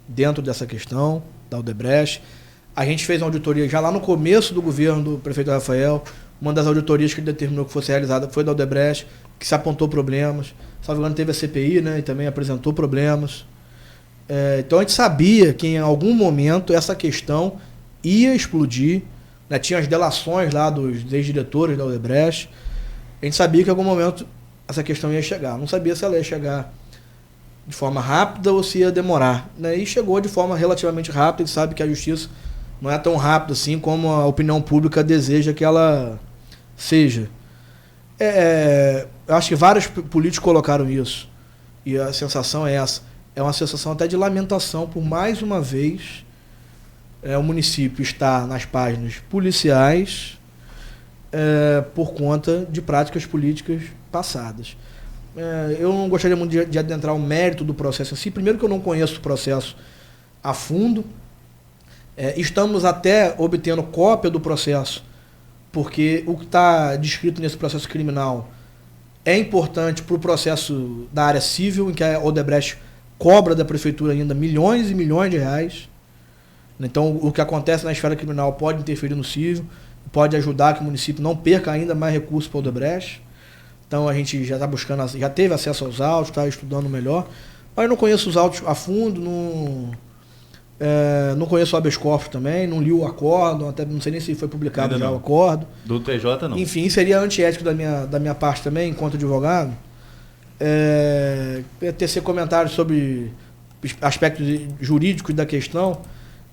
dentro dessa questão da Odebrecht. A gente fez uma auditoria já lá no começo do governo do prefeito Rafael. Uma das auditorias que ele determinou que fosse realizada foi da Odebrecht, que se apontou problemas. Salvo engano, teve a CPI, né, e também apresentou problemas. Então a gente sabia que em algum momento essa questão ia explodir, né? Tinha as delações lá dos ex-diretores da Odebrecht. A gente sabia que em algum momento essa questão ia chegar. Não sabia se ela ia chegar de forma rápida ou se ia demorar, né? E chegou de forma relativamente rápida. A gente sabe que a justiça não é tão rápida assim como a opinião pública deseja que ela seja. Eu acho que vários políticos colocaram isso. E a sensação é essa. É uma sensação até de lamentação por mais uma vez o município estar nas páginas policiais por conta de práticas políticas passadas. Eu não gostaria muito de adentrar o mérito do processo em si. Primeiro que eu não conheço o processo a fundo. Estamos até obtendo cópia do processo, porque o que está descrito nesse processo criminal é importante para o processo da área civil, em que a Odebrecht cobra da prefeitura ainda milhões e milhões de reais. Então, o que acontece na esfera criminal pode interferir no civil, pode ajudar que o município não perca ainda mais recursos para o Odebrecht. Então, a gente já está buscando, já teve acesso aos autos, está estudando melhor. Mas eu não conheço os autos a fundo, não conheço o habeas corpus também, não li o acórdão, até não sei nem se foi publicado ainda já o acórdão. Do TJ, não. Enfim, seria antiético da minha parte também, enquanto advogado, tecer comentários sobre aspectos jurídicos da questão,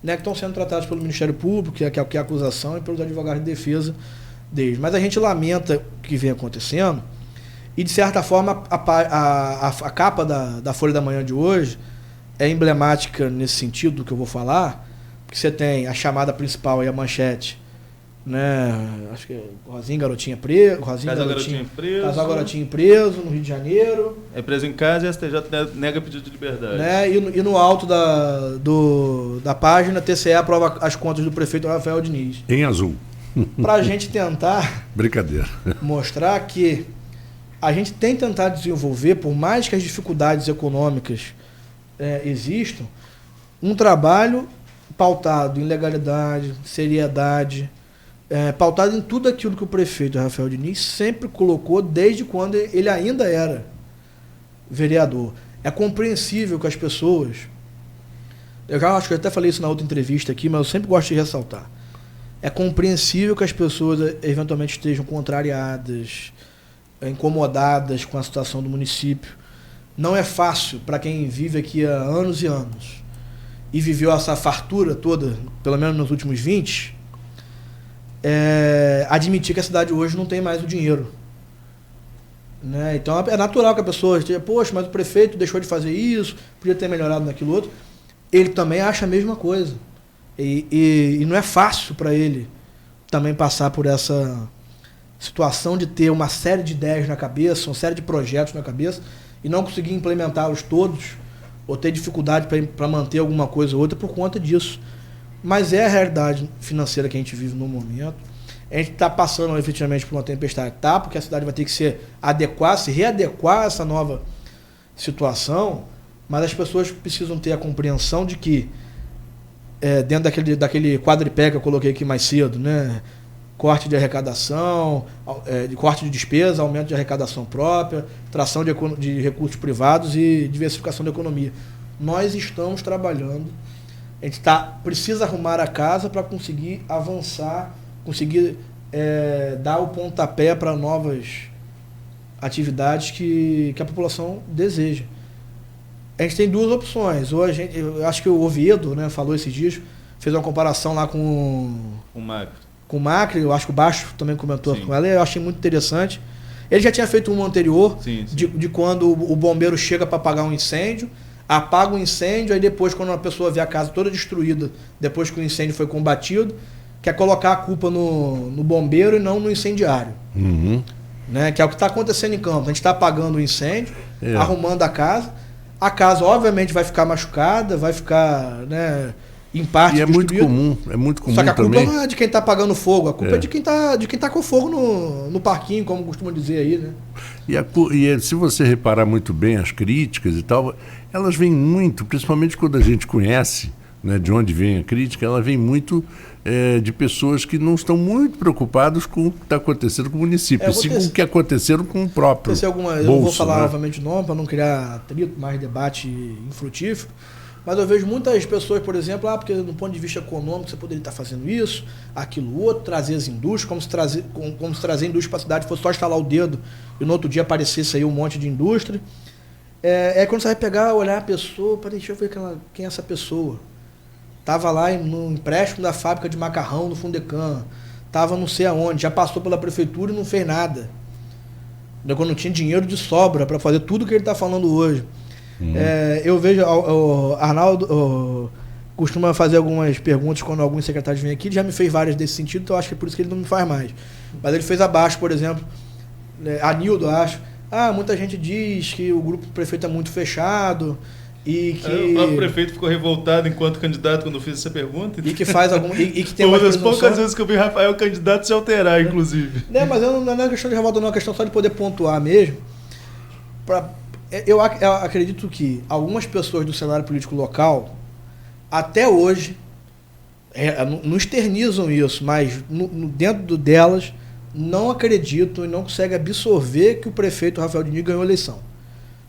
né, que estão sendo tratados pelo Ministério Público, que é a acusação, e pelos advogados de defesa deles. Mas a gente lamenta o que vem acontecendo, e de certa forma a capa da Folha da Manhã de hoje é emblemática nesse sentido do que eu vou falar, porque você tem a chamada principal e a manchete, né? Acho que Rosinha Garotinha preso, Casal Garotinho preso no Rio de Janeiro. É preso em casa e a STJ nega pedido de liberdade. Né? E no alto da página, TCE aprova as contas do prefeito Rafael Diniz. Em azul. Para a gente tentar Brincadeira. mostrar que a gente tem tentado desenvolver, por mais que as dificuldades econômicas existam, um trabalho pautado em legalidade, seriedade, pautado em tudo aquilo que o prefeito Rafael Diniz sempre colocou desde quando ele ainda era vereador. É compreensível que as pessoas, eu já acho que eu até falei isso na outra entrevista aqui, mas eu sempre gosto de ressaltar, é compreensível que as pessoas eventualmente estejam contrariadas, incomodadas com a situação do município. Não é fácil para quem vive aqui há anos e anos e viveu essa fartura toda, pelo menos nos últimos 20, admitir que a cidade hoje não tem mais o dinheiro. Né? Então é natural que a pessoa esteja, poxa, mas o prefeito deixou de fazer isso, podia ter melhorado naquilo outro. Ele também acha a mesma coisa. E não é fácil para ele também passar por essa situação de ter uma série de ideias na cabeça, uma série de projetos na cabeça, e não conseguir implementá-los todos, ou ter dificuldade para manter alguma coisa ou outra por conta disso. Mas é a realidade financeira que a gente vive no momento. A gente está passando efetivamente por uma tempestade, porque a cidade vai ter que se readequar a essa nova situação, mas as pessoas precisam ter a compreensão de que, dentro daquele quadripé que eu coloquei aqui mais cedo, né? Corte de arrecadação, corte de despesa, aumento de arrecadação própria, tração de recursos privados e diversificação da economia. Nós estamos trabalhando, a gente precisa arrumar a casa para conseguir avançar, conseguir dar o pontapé para novas atividades que a população deseja. A gente tem duas opções. Ou eu acho que o Oviedo, né, falou esses dias, fez uma comparação lá com o Macri, eu acho que o Baixo também comentou com ela, eu achei muito interessante. Ele já tinha feito um anterior, de quando o bombeiro chega para apagar um incêndio, apaga o incêndio, aí depois, quando a pessoa vê a casa toda destruída, depois que o incêndio foi combatido, quer colocar a culpa no bombeiro e não no incendiário. Uhum. Né? Que é o que está acontecendo em campo. A gente está apagando o incêndio, arrumando a casa obviamente vai ficar machucada, vai ficar, né, em parte destruída. É muito comum. Só que a culpa também não é de quem está apagando fogo, a culpa é de quem tá com fogo no parquinho, como costumam dizer aí, né? E se você reparar muito bem as críticas e tal, elas vêm muito, principalmente quando a gente conhece, né, de onde vem a crítica, ela vem muito de pessoas que não estão muito preocupadas com o que está acontecendo com o município, sim com o que aconteceram com o próprio bolso. Eu não vou falar novamente o nome para não criar atrito, mais debate infrutífero, mas eu vejo muitas pessoas, por exemplo, porque do ponto de vista econômico você poderia estar fazendo isso, aquilo outro, trazer as indústrias, como se trazer indústria para a cidade fosse só instalar o dedo e no outro dia aparecesse aí um monte de indústria. Quando você vai pegar, olhar a pessoa, deixa eu ver quem é essa pessoa. Estava lá no empréstimo da fábrica de macarrão no Fundecan, estava não sei aonde, já passou pela prefeitura e não fez nada. Quando não tinha dinheiro de sobra para fazer tudo que ele está falando hoje. Eu vejo, o Arnaldo costuma fazer algumas perguntas quando alguns secretários vêm aqui, ele já me fez várias desse sentido, então eu acho que é por isso que ele não me faz mais. Mas ele fez abaixo, por exemplo, Anildo, acho, muita gente diz que o grupo do prefeito é muito fechado, e que o próprio prefeito ficou revoltado enquanto candidato quando eu fiz essa pergunta. E que faz algum. E que tem uma das poucas vezes que eu vi Rafael candidato se alterar, inclusive. Mas não é questão de revolta, não, é questão só de poder pontuar mesmo. Eu acredito que algumas pessoas do cenário político local, até hoje, não externizam isso, mas dentro delas, não acreditam e não conseguem absorver que o prefeito Rafael Diniz ganhou a eleição.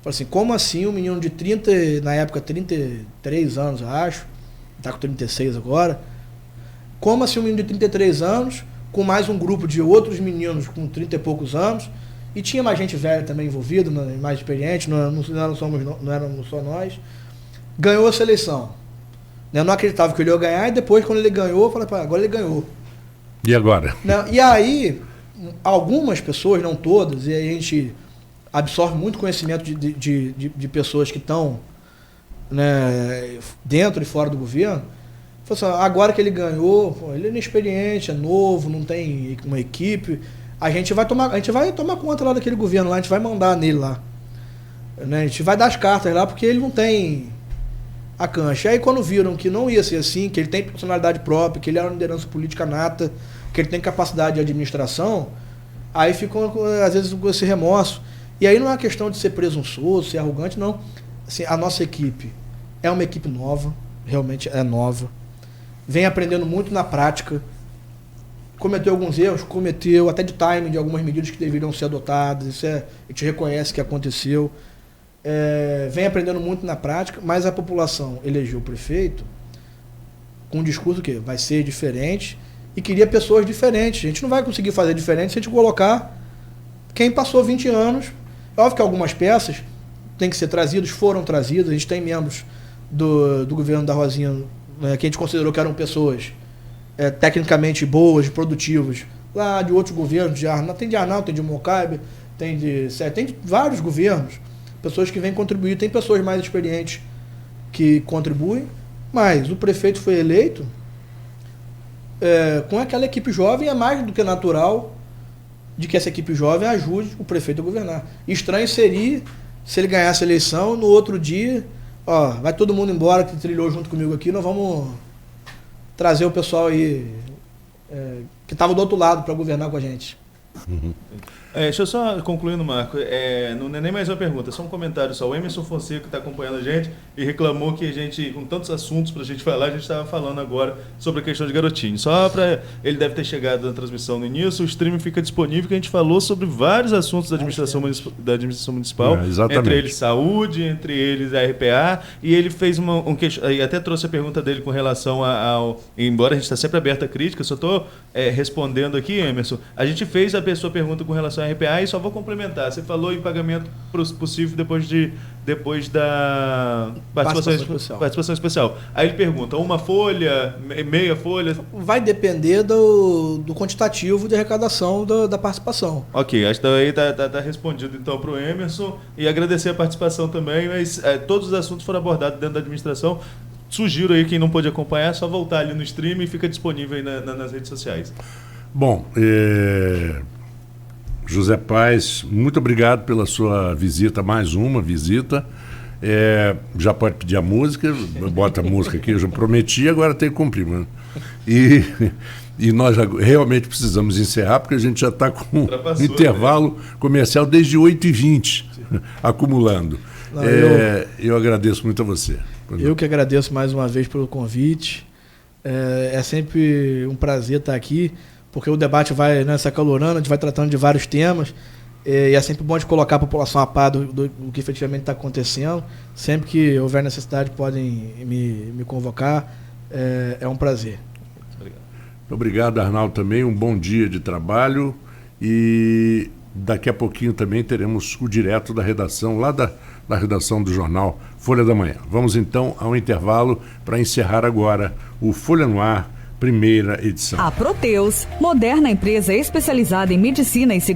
Fala assim, como assim um menino de 33 anos, eu acho, está com 36 agora, como assim um menino de 33 anos, com mais um grupo de outros meninos com 30 e poucos anos, e tinha mais gente velha também envolvida, mais experiente, não éramos só nós, ganhou essa eleição. Eu não acreditava que ele ia ganhar, e depois, quando ele ganhou, eu falei, agora ele ganhou. E agora? E aí, algumas pessoas, não todas, e aí a gente absorve muito conhecimento de pessoas que estão, né, dentro e fora do governo. Assim, agora que ele ganhou, ele é inexperiente, é novo, não tem uma equipe, a gente vai tomar conta lá daquele governo lá, a gente vai mandar nele lá. Né, a gente vai dar as cartas lá, porque ele não tem a cancha. Aí quando viram que não ia ser assim, que ele tem personalidade própria, que ele é uma liderança política nata, que ele tem capacidade de administração, aí ficam, às vezes, com esse remorso. E aí não é uma questão de ser presunçoso, ser arrogante, não. Assim, a nossa equipe é uma equipe nova, realmente é nova. Vem aprendendo muito na prática. Cometeu alguns erros, cometeu até de timing de algumas medidas que deveriam ser adotadas. Isso a gente reconhece que aconteceu. Vem aprendendo muito na prática, mas a população elegeu o prefeito com um discurso que vai ser diferente e queria pessoas diferentes. A gente não vai conseguir fazer diferente se a gente colocar quem passou 20 anos. É óbvio que algumas peças têm que ser trazidas, foram trazidas. A gente tem membros do governo da Rosinha, né, que a gente considerou que eram pessoas tecnicamente boas, produtivas, lá de outros governos, tem de Arnaldo, tem de Mocaibe, tem de vários governos. Pessoas que vêm contribuir, tem pessoas mais experientes que contribuem, mas o prefeito foi eleito com aquela equipe jovem. É mais do que natural de que essa equipe jovem ajude o prefeito a governar. Estranho seria se ele ganhasse a eleição, no outro dia, vai todo mundo embora que trilhou junto comigo aqui, nós vamos trazer o pessoal aí que estava do outro lado para governar com a gente. Uhum. Deixa eu só concluir, Marco. Não é nem mais uma pergunta, é só um comentário só. O Emerson Fonseca que está acompanhando a gente e reclamou que a gente, com tantos assuntos para a gente falar, a gente estava falando agora sobre a questão de garotinho. Só para ele deve ter chegado na transmissão no início, o streaming fica disponível, que a gente falou sobre vários assuntos da administração municipal, entre eles saúde, entre eles a RPA, e ele fez e até trouxe a pergunta dele com relação ao... Embora a gente está sempre aberto à crítica, só estou respondendo aqui, Emerson. A gente fez a pessoa pergunta com relação à RPA e só vou complementar. Você falou em pagamento possível depois da participação especial. Aí ele pergunta, uma folha, meia folha? Vai depender do quantitativo de arrecadação da participação. Ok, acho que aí tá respondido então para o Emerson, e agradecer a participação também, mas todos os assuntos foram abordados dentro da administração. Sugiro aí, quem não pôde acompanhar, é só voltar ali no stream e fica disponível aí nas redes sociais. Bom, José Paes, muito obrigado pela sua visita, mais uma visita. Já pode pedir a música, bota a música aqui, eu já prometi, agora tem que cumprir. Mano. E nós realmente precisamos encerrar, porque a gente já está com um intervalo comercial desde 8h20, acumulando. Eu agradeço muito a você. Eu que agradeço mais uma vez pelo convite. É sempre um prazer estar aqui, porque o debate vai se acalorando, a gente vai tratando de vários temas, e é sempre bom de colocar a população a par do que efetivamente está acontecendo. Sempre que houver necessidade, podem me convocar. É um prazer. Obrigado, Arnaldo, também. Um bom dia de trabalho, e daqui a pouquinho também teremos o direto da redação, lá da redação do jornal Folha da Manhã. Vamos então ao intervalo para encerrar agora o Folha no Ar, primeira edição. A Proteus, moderna empresa especializada em medicina e segurança